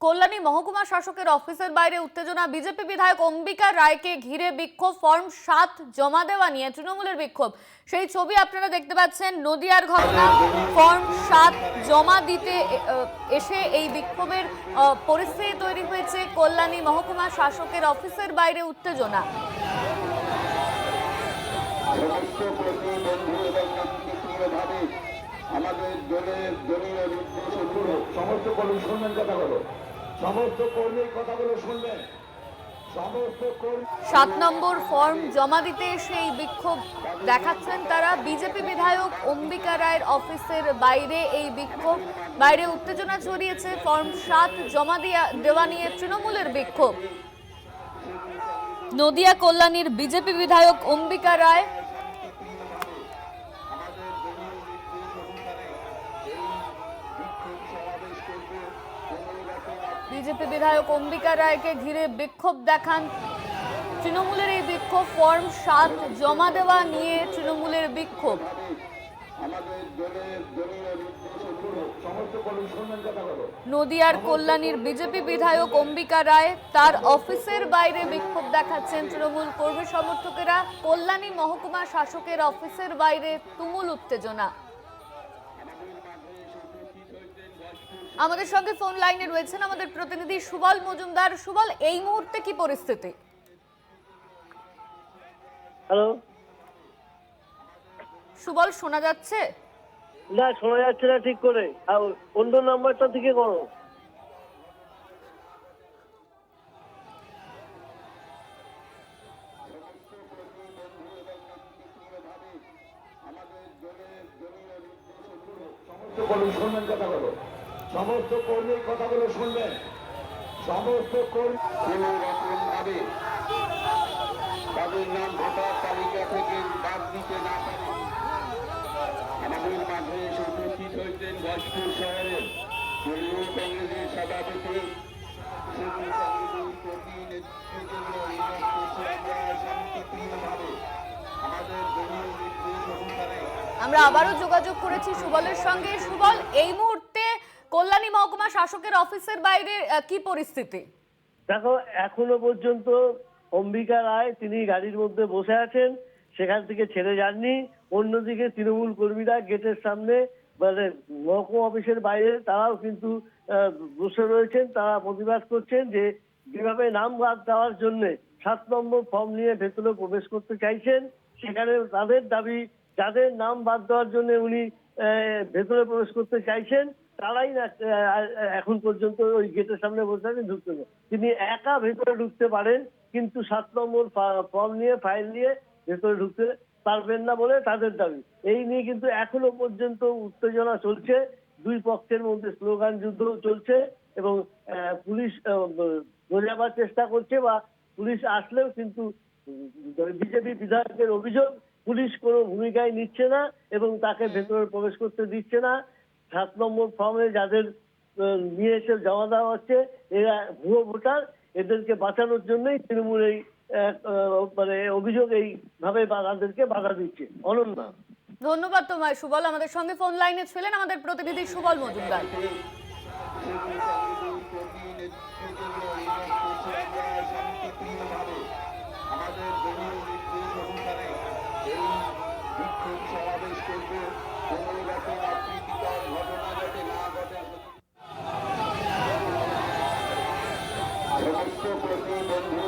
কল্যাণী মহকুমা শাসকের অফিসের বাইরে উত্তেজনা। বিজেপি বিধায়ক অম্বিকা রায়কে ঘিরে বিক্ষোভ। ফর্ম 7 জমা দেওয়া নিয়ে তৃণমূলের বিক্ষোভ, সেই ছবি আপনারা দেখতে পাচ্ছেন। নদিয়ার ঘটনা, ফর্ম 7 জমা দিতে এসে এই বিক্ষোভের পরিস্থিতি তৈরি হয়েছে। কল্যাণী মহকুমা শাসকের অফিসের বাইরে উত্তেজনা। আমাদের দলের দলীয় নির্দেশগুলো সমস্ত কর্মী শুনবেন, কথাগুলো সমস্ত কর্মীর কথাগুলো শুনবেন। 7 নম্বর ফর্ম জমা দিতে এসে এই বিক্ষোভ দেখাচ্ছেন তারা। বিজেপি বিধায়ক অম্বিকা রায়ের অফিসের বাইরে এই বিক্ষোভ, বাইরে উত্তেজনা ছড়িয়েছে। ফর্ম 7 জমা দেওয়া নিয়ে তৃণমূলের বিক্ষোভ। নদিয়া কল্যাণীর বিজেপি বিধায়ক অম্বিকা রায় রায়কে ঘিরে বিক্ষোভ দেখান তৃণমূলের। এই বিক্ষোভ, ফর্ম 7 জমা দেওয়া নিয়ে তৃণমূলের বিক্ষোভ। নদিয়ার কল্যাণীর বিজেপি বিধায়ক অম্বিকা রায়, তার অফিসের বাইরে বিক্ষোভ দেখাচ্ছেন তৃণমূল কর্মী সমর্থকেরা। কল্যাণী মহকুমা শাসকের অফিসের বাইরে তুমুল উত্তেজনা। আমাদের সঙ্গে ফোন লাইনে রয়েছেন আমাদের প্রতিনিধি সুবল মজুমদার। সুবল, এই মুহূর্তে কি পরিস্থিতি? হ্যালো সুবল, শোনা যাচ্ছে? না, শোনা যাচ্ছে না ঠিক করে। অন্য নাম্বারটা থেকে করো। শুনবেন, কথাগুলো সমস্ত কর্মীর কথাগুলো শুনবেন। সমস্ত কর্মী কোন রকম ভাবে তাদের নাম ভোটার তালিকা থেকে বাদ দিতে না পারে। আমাদের মাঝে এসে উপস্থিত হয়েছেন গজপুর শহরের তৃণমূল কংগ্রেসের সভাপতি, আমরা আবারও যোগাযোগ করেছি সুবলের সঙ্গে। সুবল, এই মুহূর্তে কল্যাণী মহকুমা শাসকের অফিসের বাইরে কি পরিস্থিতি? দেখো, এখনো পর্যন্ত অম্বিকা রায় তিনি গাড়ির মধ্যে বসে আছেন, সেখান থেকে ছেড়ে যাননি। অন্যদিকে তৃণমূল কর্মীরা গেটের সামনে, মানে মহকুমা অফিসের বাইরে তারাও কিন্তু বসে রয়েছেন। তারা প্রতিবাদ করছেন যে যেভাবে নাম বাদ দেওয়ার জন্য 7 নম্বর ফর্ম নিয়ে ভেতরে প্রবেশ করতে চাইছেন, সেখানে তাদের দাবি যাদের নাম বাদ দেওয়ার জন্য উনি ভেতরে প্রবেশ করতে চাইছেন তারাই না এখন পর্যন্ত ওই গেটের সামনে বসে আছেন, ঢুকতে না। তিনি একা ভেতরে ঢুকতে পারেন, কিন্তু 7 নম্বর ফর্ম নিয়ে, ফাইল নিয়ে ভেতরে ঢুকতে পারবেন না বলে তাদের দাবি। এই নিয়ে কিন্তু এখনো পর্যন্ত উত্তেজনা চলছে, দুই পক্ষের মধ্যে স্লোগান যুদ্ধ চলছে এবং পুলিশ বোঝাবার চেষ্টা করছে, বা পুলিশ আসলেও কিন্তু বিজেপি বিধায়কের অভিযোগ পুলিশ কোনো ভূমিকাই নিচ্ছে না এবং তাকে ভেতরে প্রবেশ করতে দিচ্ছে না। 7 নম্বর ফর্মে যাদের নিয়ে এসে জমা দেওয়া হচ্ছে এরা ভুয়ো ভোটার, এদেরকে বাঁচানোর জন্যই তৃণমূল এই মানে অভিযোগ এইভাবে তাদেরকে বাধা দিচ্ছে। অনন্যা, ধন্যবাদ তোমায় সুবল। আমাদের সঙ্গে ফোন লাইনে ছিলেন আমাদের প্রতিনিধি সুবল মজুমদার। সমস্ত প্রতিবন্ধী